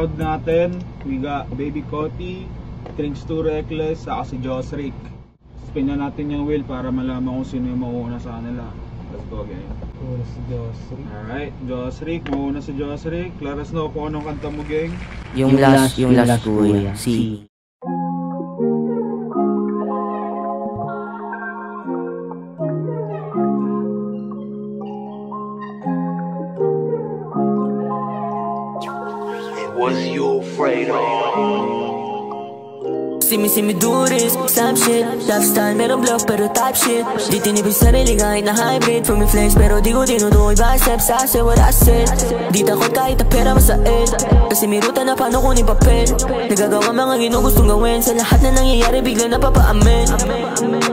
crowd natin, we got Baby Coti, Drinks Too Reckless, saka si Josrick. Spin na natin yung wheel para malaman kung sino yung mauuna sa kanila. Let's go again. Una si Josrick. Alright, Josrick, mauuna si Josrick. Let us know kung anong kanta mo, gang. Yung last kuya, si Was you afraid of? See me do this, same shit. Lifestyle, meron bluff pero type shit. Di tinipid sarili kahit na hybrid. From me flex pero di ko tinutukoy biceps. I say what I said. Di takot kahit na pera masait. Kasi may ruta na paano kunin papel. Nagagawa mga ginugustong gawin. Sa lahat na nangyayari bigla napapaamin.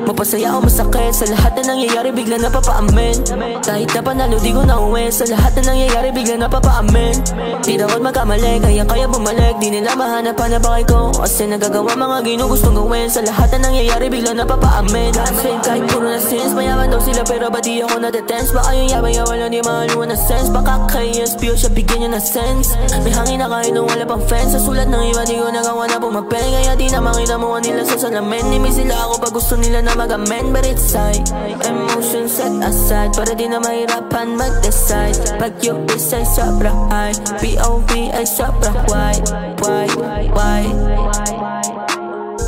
Mapasaya o masakit. Sa lahat na nangyayari bigla napapaamin. Kahit na panalo di ko nauwi. Sa lahat na nangyayari bigla napapaamin. Di takot magkamali kaya bumalik. Di nila mahanapan na bakay ko. Kasi nagagawa mga ginugustong gawin. Sa lahat na nangyayari bigla napapaamin. Kahit puro na sins, mayaman daw sila pero ba't di ako nadetense? Baka yung yabang ya wala di mahaluan na sense. Baka kay SPO siya bigyan niya na sense. May hangin na kahit nung wala pang fence. Sa sulat ng iba di ko nagawa na bumapel. Kaya di na makita mo nila sa salamin. Nimi sila ako pag gusto nila na mag-amend. But it's side, emotion set aside. Para di na mahirapan mag-decide. Pag yung isa ay sobra high, POV ay sobra wide. Why?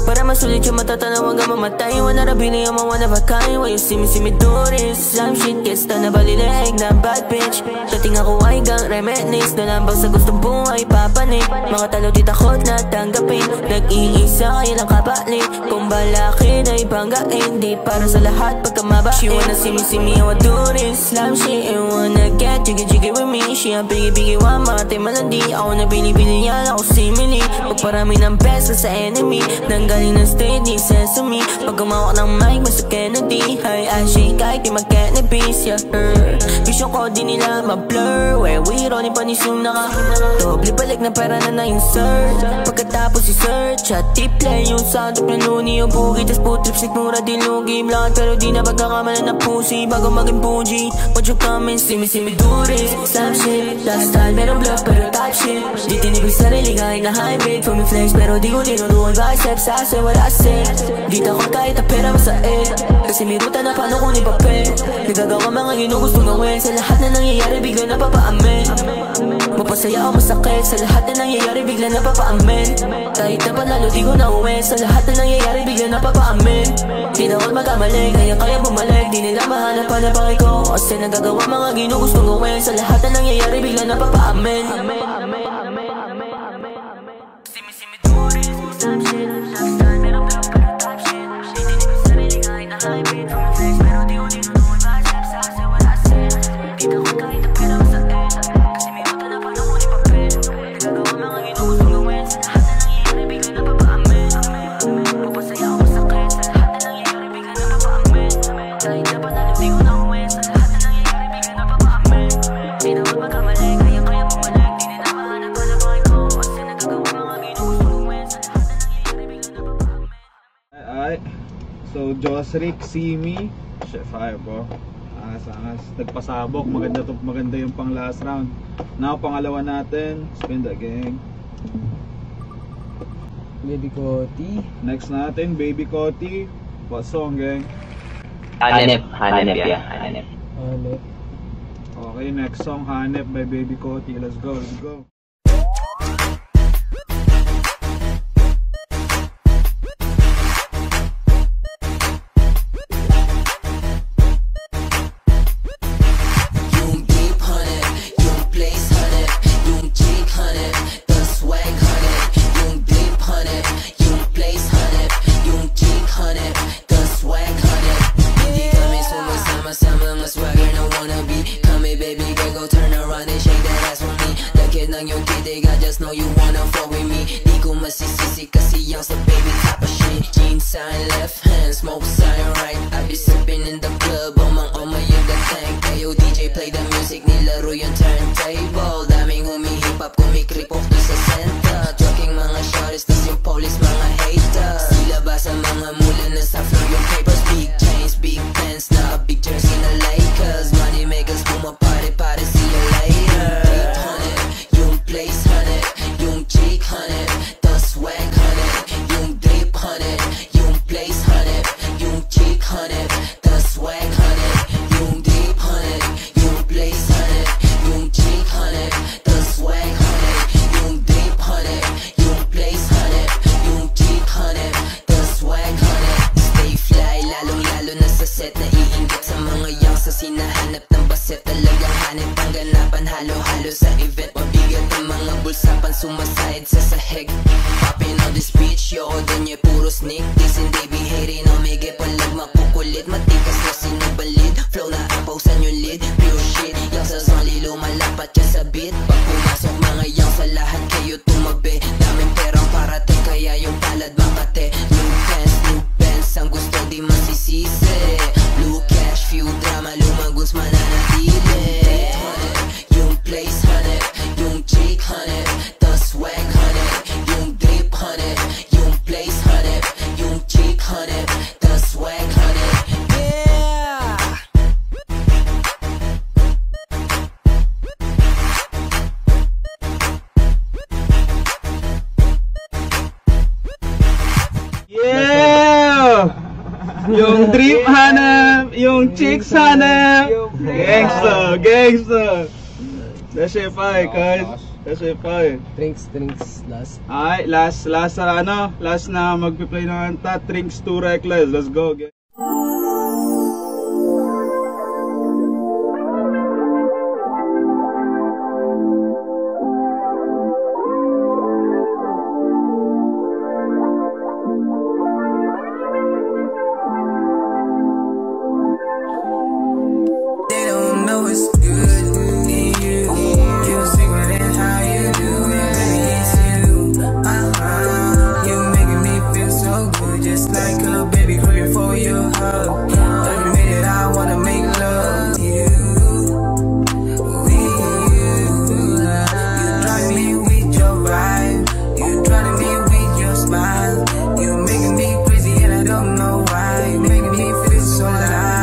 Para masulit yung matatanaw hanggang mamatay. Wanna rabili yung mga nabakain. Why you see me do this? Slime shit, kesta na balileg na bad bitch. Dating ako ay gang reminisce. Nalambang sa gustong buhay, papanik. Mga talo di takot na tanggapin. Nag-iisa kaya lang kapalit. Kung balakin ay banggain. Di para sa lahat pagkamabain. She wanna see me, I wanna do this. Slime shit, and wanna get jiggy with me. She a biggie, want mate malandi. Ako na bili yan, ako simili. Pagparami ng best sa enemy. Galing ng steady sesame. Pag gumawak ng mic, mas Kennedy. Hi, Ashley, kahit di mag-cannabis, yeah, vision ko di nila ma-blur. Where we rolling pa ni Zoom naka doble balik na pera na na-insert. Pagkatapos i-search at i-play yung sound of ng luni. Yung bugi, tas food trip, sick mura di lugi. Blanket pero di na pagkakamalan na pussy. Bago maging bougie, what you come and see me do this. Same shit, lifestyle, meron bluff pero type shit. Di tinipid sarili kahit na hybrid. From me flex pero di ko tinutukoy biceps. I say what I say. Di takot kahit na pera masait. Kasi may ruta na paano kunin papel. Nagagawa mga ginugustong gawin. Sa lahat na nangyayari bigla napapaamin. Mapasaya o masakit. Sa lahat na nangyayari bigla napapaamin. Kahit na panalo di ko nauwi. Sa lahat na nangyayari bigla napapaamin. Di takot magkamali kaya bumalik. Di nila mahanapan na bakay ko. Kasi nagagawa mga ginugustong gawin. Sa lahat na nangyayari bigla napapaamin. So Josrick, see me, shit fire bro. Angas. Nagpasabok, maganda yung pang last round. Now pangalawa natin, spin the gang. Baby Coti. Next natin, Baby Coti. What song, gang? Hanep. Okay, next song, Hanep by Baby Coti. Let's go. Party, see you later. Deep 100, yung place 100, yung sumasayad sa sahig. Popping on this beach, yo, ganyan puro sneak. This hindi bihiri na may palag makukulit. Matikas na sinubalid, flow na apaw sa new lead. Pure shit, yung sa zoli lumalapat yan sa beat. Pag pumasok mga yang sa lahat kayo tumabi. Daming perang parating kaya yung palad makate. New pants, ang gusto di masisisi. Blue cash, few drama, lumagos mananatili. Yung place, honey, yung cheek, honey, the swag, honey, yung drip, honey, yung place, honey, yung cheek, honey, the swag, honey. Yeah! Yung drip hanap, yung chicks hanap. Gangsta, gangsta. That's it, fine, cuz. That's it, fine. Drinks, last. Alright, last na magpi-play ng kanta, Drinks to Reckless. Let's go, guys. They don't know it's good in you. You're secret in how you do it. Baby, it's you. You're making me feel so good, just like a baby craving for your hug. Every minute I wanna make love to you. With you. You drive me with your vibe. You drive me with your smile. You're making me crazy and I don't know why. You're making me feel so alive.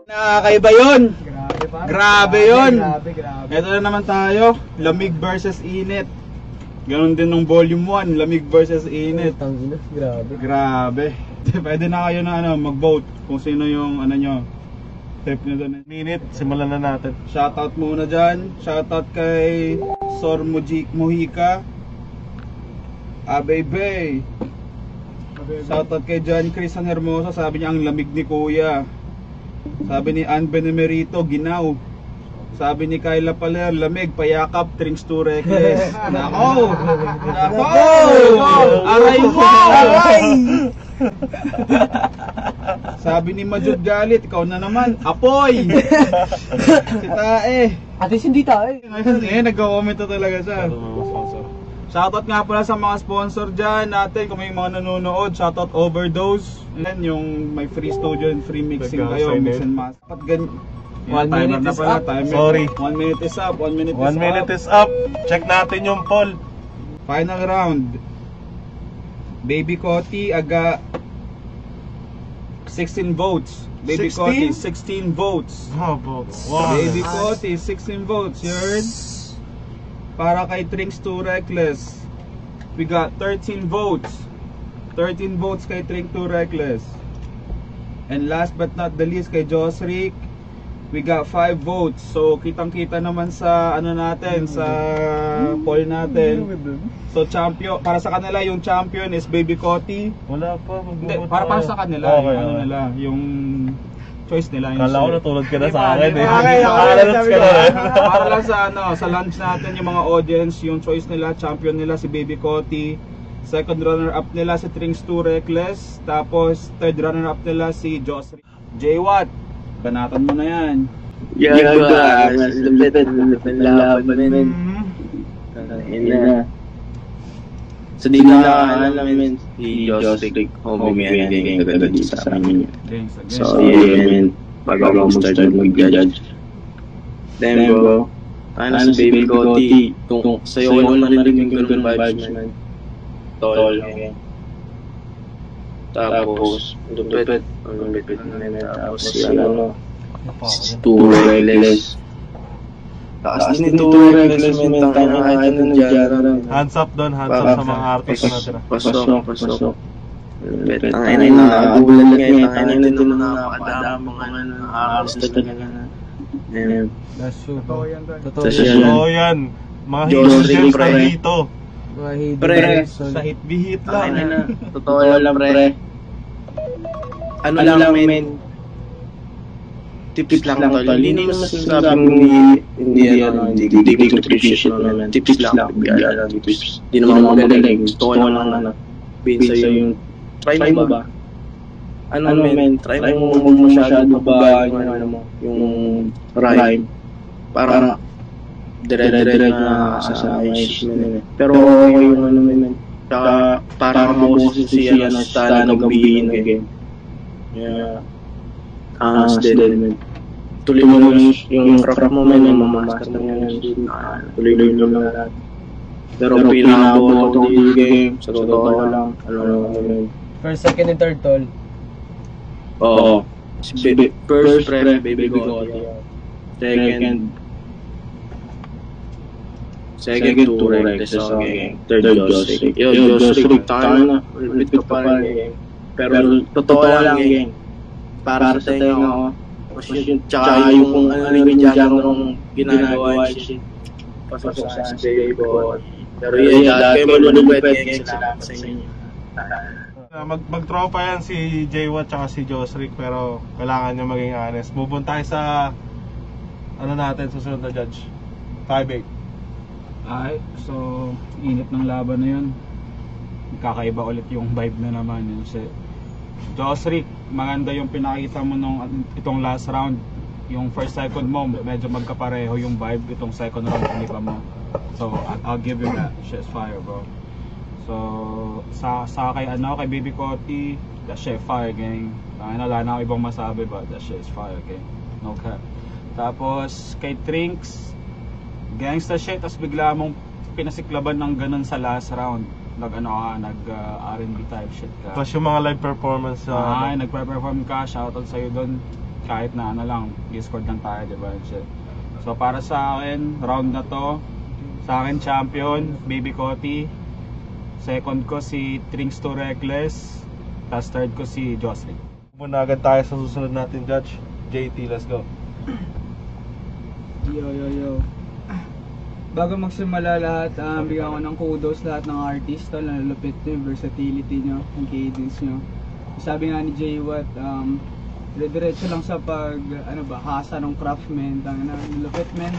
Nakakaiba yun. Grabe yun. Grabe. Ito na naman tayo, lamig versus init. Ganon din nung volume 1, lamig versus init. Tangina, grabe. Grabe. Pwede na kayo na mag-vote kung sino yung nyo. Trip nyo doon. Minute, simulan na natin. Shoutout muna dyan. Shoutout kay Sor Mojica. Abebe. Shoutout kay John Crisan Hermoso. Sabi niya ang lamig ni Kuya. Sabi ni Ann Benemerito, ginaw. Sabi ni Kyla Paler, lamig, payakap, drinks to reckless. Nako! Nako! Aray mo! Aray! Sabi ni Majud Galit, ikaw na naman, apoy! Si Tae. At least hindi tayo. Ngayon, nagko-comment talaga siya. Shoutout nga pala sa mga sponsor dyan natin. Kung may mga nanonood, shoutout Overdose. Yan, yung may free studio and free mixing kayo, mix and master. One minute is up. Sorry. 1 minute is up, 1 minute is 1 minute is up. Check natin yung poll. Final round. Baby Coti, aga 16 votes. Baby 16? Coti, 16 votes. How about wow. Baby Coti, 16 votes. You heard? Para kay Trinks to Reckless, we got 13 votes. 13 votes kay Trink to Reckless. And last but not the least kay Josrick, we got 5 votes. So kitang-kita naman sa ano natin, sa poll natin. So champion, para sa kanila yung champion is Baby Coti. Wala pa. Hindi, para sa kanila, Okay, yung ano okay. nila, yung choice nila. Yung Kala ko natulog ka na sa akin eh. Okay, Nakalalos ka na. para lang sa ano, sa lunch natin yung mga audience, yung choice nila, champion nila si Baby Coti. Second runner-up nila si Trinks to Reckless. Tapos third runner-up nila si Josrick. J-Watt, banatan mo na yan. Mas lupit na laban men. Ina. So di na namin si Josrick homie yan din agad sa amin. So yeah, bago ako mag-start mag-judge. Then bro, ano si Baby Coti, kung sa'yo ko lang narinig yung ganun vibes man. Tol. Tapos, lupit na tapos si ano, Too Reckless. Taas din Too Reckless man, tanga kahit ano dyan. Hands up doon, hands up sa mga artist na natira. Pasok. Lupit. Ang ina yung nakagulat ngayon, ang ina din na napakadamang mga artist talaga na. That's true. Totoo yan, Dad. Totoo So yan. yan, mga Josrick, hidden gems na pre. dito. Mga hidden Pre, gems. Sa hit-be-hit Ang ina lang. na, totoo lang pre. Ano lang men, tips lang tol. Hindi naman masasabing hindi ko appreciate naman. Tips lang, bigyan lang tips. Hindi naman magaling. Gusto ko lang bin sa'yo yung try mo ba? Ano men, try mo huwag masyado ba yung rhyme. Parang dire-dire na sa ice men. Pero okay yung ano men. Tsaka parang maboses siya na Stan Gabihin again. Yeah. Din men. Tuloy mo yung rap mo men, yung mamaster mo yan. Tuloy mo lang. Pero pinabot ko di game, sa totoo lang. Ano men. First, second, and third, tol. Oo. First pre, Baby Coti. Second Too Reckless sa game. Third Josrick. Josrick, tayo na. Ulit ko pa rin. Pero totoo lang game. Para sa tenga ko. Tsaka yung kung ano rin yung genre ginagawa siya. Pasok sa Baby Coti. Pero yeah, dahil kayo malulupit gang, salamat sa inyo. Mag-tropa yan si J-Watt tsaka si Josrick, pero kailangan nyo maging honest. Move on tayo sa ano natin, susunod na judge. 5-8. Ay, so init ng laban na yun. Kakaiba ulit yung vibe na naman yun. Josrick, maganda yung pinakita mo nung itong last round. Yung first second mo, medyo magkapareho yung vibe. Itong second round, hindi pa mo. So, I'll give you that. Shit's fire, bro. So, sa kay Baby Coti, that shit fire, gang. Wala na akong ibang masabi, but that shit is fire, gang. No cap. Tapos, kay Trinks, gangsta shit, tapos bigla mong pinasiklaban ng ganun sa last round. R&B type shit ka. Tapos yung mga live performance sa nagpe-perform ka, shoutout sa'yo doon. Kahit na ano lang, Discord lang tayo, diba? Shit. So, para sa akin, round na to, sa akin champion, Baby Coti. Second ko si Trinks to Reckless. Tapos third ko si Josrick. Muna agad tayo sa susunod natin judge. JT, let's go. Yo. Bago magsimula lahat, bigyan ko ng kudos lahat ng artist. Lalapit nyo, yung versatility nyo, yung cadence nyo. Sabi nga ni J-Watt, dire-diretso lang sa hasa ng craftman. Lupit men.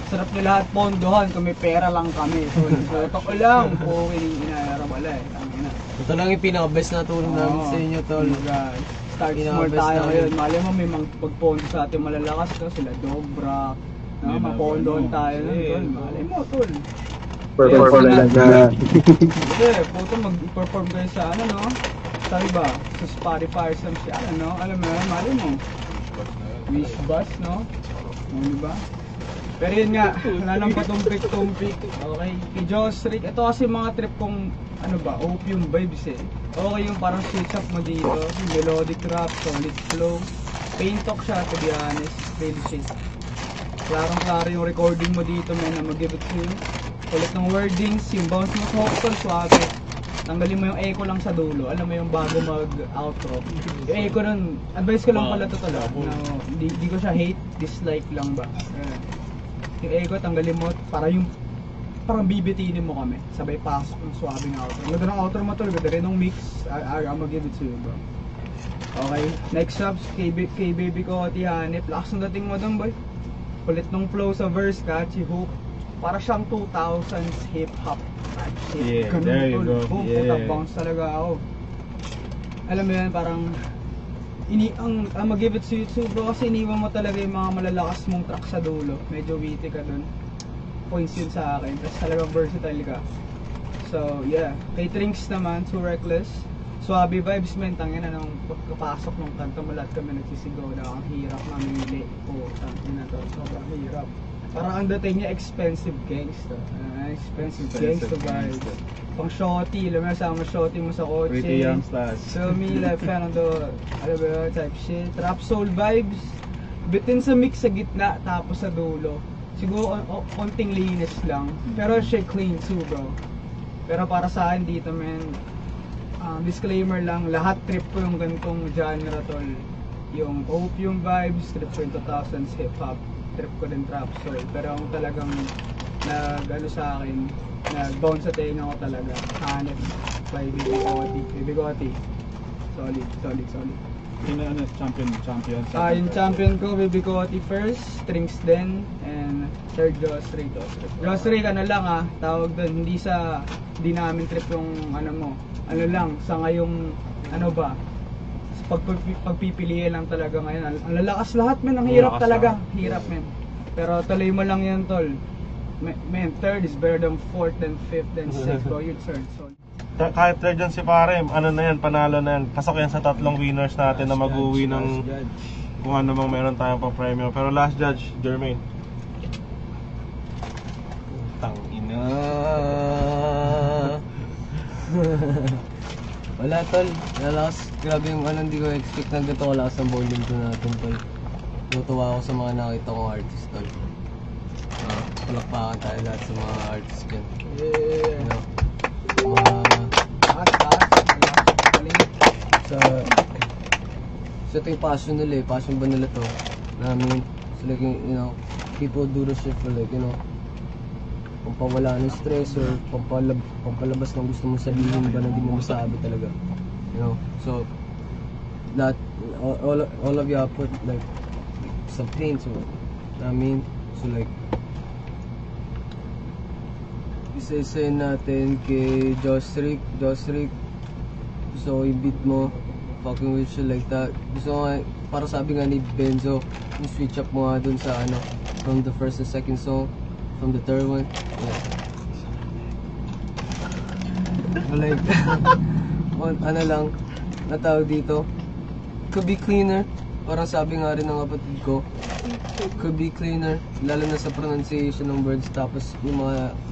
Sarap nyo lahat pondohan kung may pera lang kami. So toko lang, inayara wala eh. Ito lang yung pinaka-best na tulong namin sa inyo, tol. Start small tayo ngayon. Malay mo may pagpondo sa ating malalakas to, sila Dobrak. Mapondohan tayo nun, tol. Malay mo, tol. Perform lang na. Puto mag-perform kayo sa sabi ba? Sa Spotify, alam mo, malay mo. Wish bus, no? Diba? Pero yun nga, wala nang patumpik-tumpik. Okay, kay Josrick, ito kasi mga trip kong opium vibes eh. Okay yung parang switch up mo dito, yung melodic rap, solid flow. Paint talk siya, to be honest, really shit. Klarong-klaro yung recording mo dito, man, na mag-give it to you. Kulit ng wordings, yung bounce mo sa hook tol, suave. Tanggalin mo yung echo lang sa dulo. Alam mo yung bago mag-outro. Yung echo nun, advice ko lang pala to tol. Di ko siya hate, dislike lang ba. Yung echo, tanggalin mo para yung parang bibitinin mo kami. Sabay pasok ng suave ng outro. Ganda ng outro mo tol, ganda rin ng mix. I'm gonna give it to you bro. Okay, next up, kay Baby Koty Hanep. Lakas ng dating mo doon boy. Kulit nung flow sa verse, catchy hook. Para siyang 2000s hip-hop type shit. Yeah, Ganun, there you tol. go. Boom, Yeah. puta, bounce talaga ako. Alam mo yan, parang ang mag-give it to you too bro, kasi iniwan mo talaga yung mga malalakas mong track sa dulo. Medyo witty ka dun. Points yun sa akin, kasi talagang versatile ka. So yeah, kay Trinks naman, Too Reckless. Suave vibes men, tangin na nung pagkapasok ng kanta mo lahat kami nagsisigaw na ang hirap mamili. Tangin na to, sobrang hirap. Parang ang dating niya expensive gangsta. Expensive gangsta vibes. Pang shorty, alam mo sama shorty mo sa kotse. Pretty youngsters. Feel me like fan of the, alam mo yun, type shit. Rap soul vibes. Bitin sa mix sa gitna, tapos sa dulo. Siguro konting linis lang. Pero siya clean too bro. Pero para sa akin dito men, disclaimer lang, lahat trip ko yung ganitong genre tol. Yung opium vibes, trip ko yung 2000s hip-hop, trip ko din trap soul. Pero ang talagang nag-ano sa akin, nag-bounce sa tenga ko talaga, Hanep by Baby Koty. Solid. Sino champion? Yung champion ko, Baby Koty first, Trinks din, and third Joss Rick. Joss Rick, ano lang tawag doon, hindi namin trip yung ano mo. Ano lang, sa ngayong, ano ba, pagpipiliin lang talaga ngayon. Ang lalakas lahat men, ang hirap talaga. Hirap men. Pero tuloy mo lang yan tol. Men, third is better than fourth, then fifth, then sixth bro, you're third. So, Kahit third yan si Pare, ano na yan, panalo na yan. Pasok yan sa tatlong winners natin na mag-uwi ng kung ano bang meron tayong pang premium. Pero last judge, Jermaine. Tangina. Wala tol, lalakas. Grabe yung ano, hindi ko expect na ganito kalakas ang volume to natin tol. Natutuwa ako sa mga nakita kong artist tol. Palakpakan tayo lahat sa mga artist dyan. yeah. You know, sa ito yung passion nila passion ba nila to namin. So like, you know, people do the shit for like, you know, pampawala ng stress or pampalabas ng gusto mong sabihin ba na hindi mo masabi talaga, you know. So that all of y'all put like some pain to it, I mean. So like isa-isa natin kay Joss Rick, so i-beat mo fucking with shit like that. Gusto ko nga, para sabi nga ni Benzo, yung switch up mo nga dun sa ano, from the first and second song, from the third one. Yeah. Like, ano lang, natawag dito, could be cleaner. Parang sabi nga rin ng kapatid ko, could be cleaner, lalo na sa pronunciation ng words. Tapos yung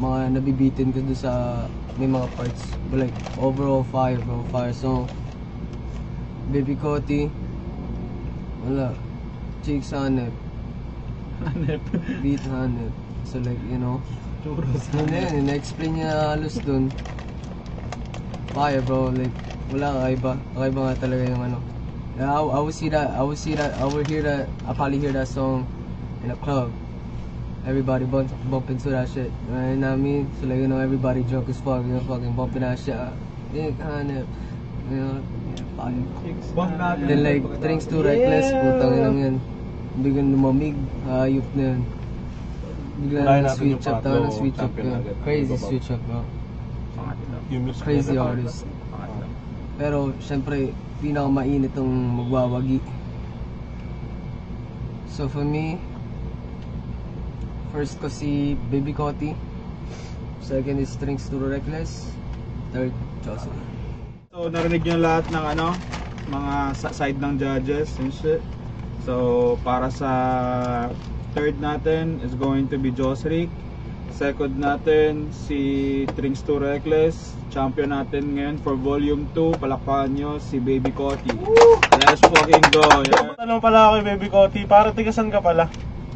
mga nabibitin ko doon sa may mga parts. But like, overall fire bro, fire song. Baby Koty, wala, Chicks Hanep, beat Hanep. So like, you know, ano yun, na-explain niya halos dun. Fire bro, like, wala kakaiba nga talaga yung ano. I would probably hear that song in a club. Everybody bumping to that shit. You know what I mean? So like, you know, everybody drunk as fuck, you know, fucking bumping that shit. Yeah, kind of, you know, fire. Then like, Trinks Too Reckless, putang inang yan. Biglang lumamig, ayup na yan. Biglang switch up, switch up yun. Crazy switch up, bro. Crazy artist. Pero, syempre, pinakamainit itong magwawagi. So for me, first ko si Baby Koty, second is Trinks Too Reckless, third, Jocelyn. So narinig nyo lahat ng ano, mga side ng judges and shit. So para sa third natin is going to be Joss Rick. Second natin si Trinks Too Reckless. Champion natin ngayon for volume 2, palakpakan nyo si Baby Koty. Let's fucking go. Yeah. Tanong pala ako kay Baby Koty, para tigasan ka pala?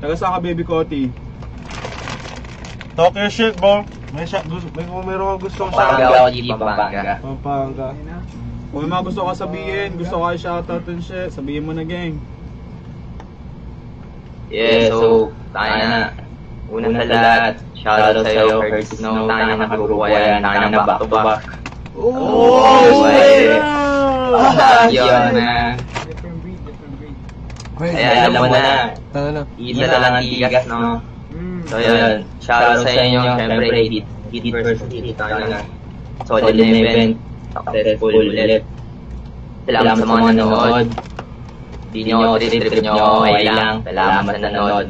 Taga saan ka Baby Koty? Talk your shit bro. Kung meron kang gustong Pampanga o di Pampanga. Pampanga. Kung may mga gusto ka sabihin, gusto ka shoutout and shit, sabihin mo na, gang. Yeah, so, tayo na. Una sa lahat, shoutout sa'yo, Curtis Snow, tayo na nakagrupo yan, tayo na back to back. Oh! Yun na. Kaya alam mo na, Tanga na. isa lang ang tigas, no? So yun, shoutout sa inyo, syempre, hit versus hit, tayo na. Solid na event, successful ulit. Salamat sa mga nanonood. Di nyo, trip nyo, okay lang. Salamat sa nanonood.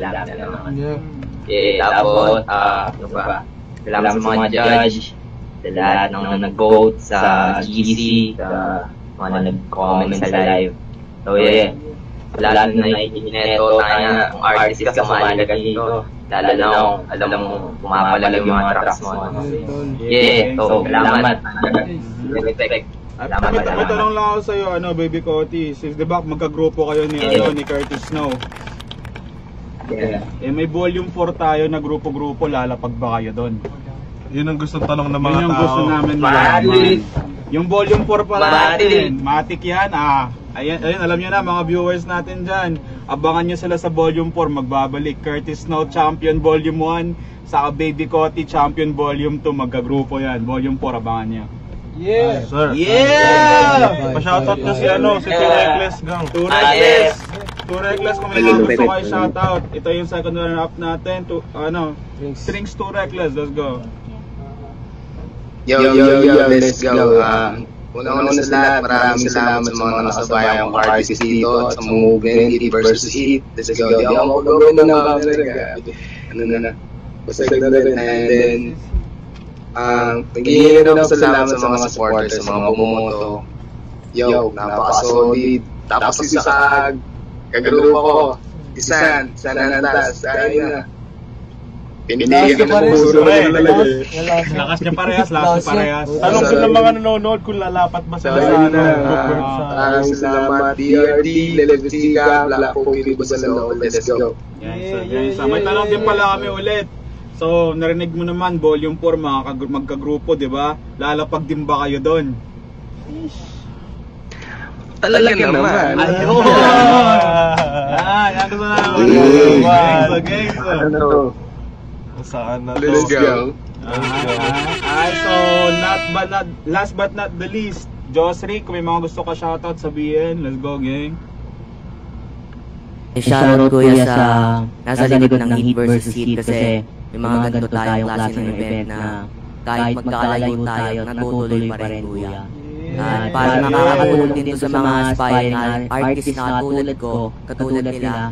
Yeah. Tapos, ano ba? Salamat sa mga judge, sa lahat ng nag-vote, sa GC, sa mga nag-comment sa live. So yeah, lahat na nakikineto tayo na, kung artist ka, sumali ka dito. Lalo na kung alam mo, pumapalag yung mga tracks mo. Yeah, so salamat. Respect. May tanong lang ako sa'yo, Baby Coty. Since di ba magkagrupo kayo ni Curtis Snow? Yeah. May volume 4 tayo na grupo-grupo, lalapag ba kayo doon? Yun ang gustong tanong ng mga tao. Yun yung gusto namin malaman. Yung volume 4 pala natin, matik yan. Ayun, alam nyo na mga viewers natin dyan. Abangan nyo sila sa volume 4, magbabalik. Curtis Snow Champion Volume 1, saka Baby Coty Champion Volume 2, magkagrupo yan. Volume 4, abangan nyo. Yeah! Sir. Yeah! Pa-shoutout nyo si si Reckless gang. Reckless! Reckless, kung may mga gusto kayo shoutout. Ito yung second runner-up natin. Strings to Reckless, let's go. Yo, let's go. Una-una sa lahat, maraming salamat sa mga nakasabayang artists dito at sa movement, Hit versus Hit. Let's go. Di ako magawin na ng camera. Basag na rin. And then, naghihingi rin ako salamat sa mga supporters, sa mga bumoto. Yo, napaka-solid. Tapos isa kagrupo ko. Isan, nanantas. Kaya na. Pinitigan ng puso rin. Lakas niya parehas, lakas niya parehas. Tanong ko ng mga nanonood kung lalapat ba sila sa Maraming salamat. DRT, Lelevestica, Black Poke, Basalo. Let's go. Yes, may tanong din pala kami ulit. So, narinig mo naman, volume 4, magkagrupo, di ba? Lalapag din ba kayo doon? Talaga naman. Ayun! Yan gusto namin. Ano? Saan na to? Let's go. So, last but not the least, Josrick, kung may mga gusto ka shoutout, sabihin. Let's go, gang. Shoutout ko yan sa nasa likod ng Hit versus Hit kasi may mga ganito tayong klase ng event na kahit magkalayo tayo, natutuloy pa rin, kuya. At para nakakatulong din sa mga aspiring artists na tulad ko, katulad nila,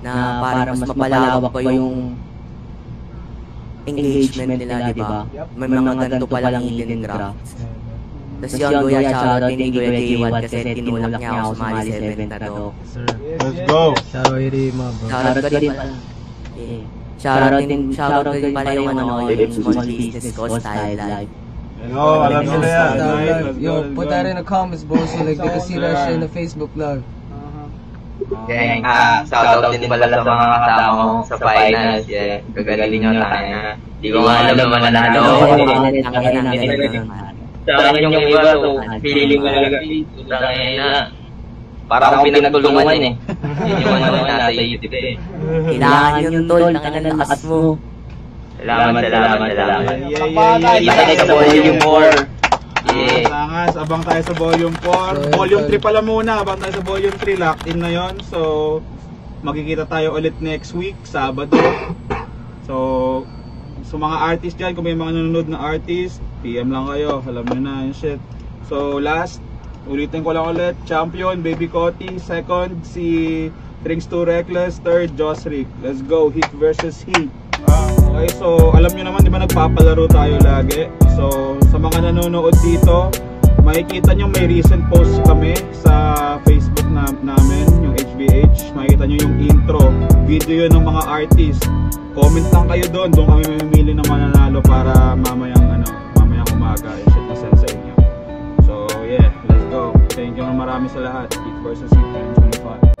na para mas mapalawak pa yung engagement nila, di ba? May mga ganito palang hidden crafts. Tapos yun, kuya, shoutout din Kuya K1 kasi tinulak niya ako sumali sa event na to. Let's go. Shoutout din pala. Shoutout din pala yung yung small business ko, Style Life. Yo, alam nila yan. Yo, put that in the comments, bro, so like they can see that shit in the Facebook live. Gang, shoutout din pala sa mga kasama ko sa finals. Yeah, gagaling nyo tayo na. Di ko nga alam naman nanalo. Sa akin yung iba, so feeling ko talaga, para akong pinagtulungan eh. Yun yung ano nasa isip eh. Kailangan yung tol, tangin na lakas mo. Salamat. Kita kayo sa volume 4. Sangas, abang tayo sa volume 4. Volume 3 pala muna, abang tayo sa volume 3. Locked in na yon. So, magkikita tayo ulit next week, Sabado. So, mga artist dyan, kung may mga nanonood na artist, PM lang kayo, alam nyo na yung shit. So, last, ulitin ko lang ulit, champion, Baby Coty. Second, si Strings to Reckless. Third, Josrick. Let's go, Hit versus Hit. Okay, so alam nyo naman, di ba nagpapalaro tayo lagi? So, sa mga nanonood dito, makikita nyo may recent post kami sa Facebook namin, yung HBH. Makikita nyo yung intro, video yun ng mga artist. Comment lang kayo doon kami mamimili ng mananalo para mamayang umaga yung shit na send sa inyo. So yeah, let's go. Thank you marami sa lahat. Hit versus Hit 2025.